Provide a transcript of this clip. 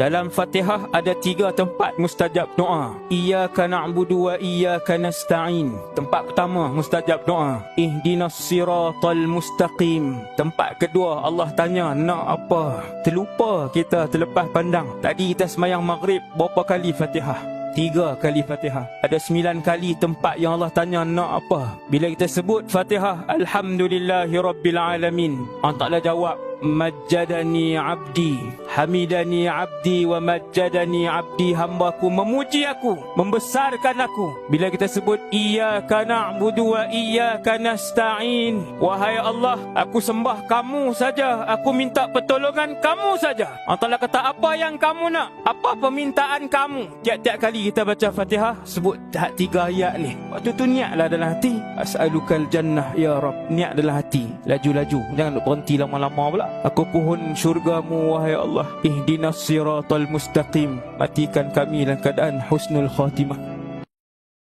Dalam Fatihah ada 3 tempat mustajab doa. Iyyaka na'budu wa iyyaka nasta'in. Tempat pertama mustajab doa. Ihdinas siratal mustaqim. Tempat kedua Allah tanya nak apa. Terlupa kita terlepas pandang. Tadi kita semayang maghrib berapa kali Fatihah? 3 kali Fatihah. Ada 9 kali tempat yang Allah tanya nak apa. Bila kita sebut Fatihah, Alhamdulillahi Rabbil Alamin, Allah Ta'ala jawab, Majjadani abdi, hamidani abdi wa majjadani abdi. Hambaku memuji aku, membesarkan aku. Bila kita sebut Iyyaka na'budu wa iyyaka nasta'in, wahai Allah, aku sembah kamu saja, aku minta pertolongan kamu saja. Allah Ta'ala kata, apa yang kamu nak? Apa permintaan kamu? Tiap-tiap kali kita baca Fatihah, sebut 3 ayat ni. Waktu tu niatlah dalam hati, as'alukal jannah ya Rabb. Niat dalam hati, laju-laju, jangan duk berhenti lama-lama pula. Aku pohon syurgamu wahai Allah. Ihdinas siratal mustaqim. Matikan kami dalam keadaan husnul khatimah.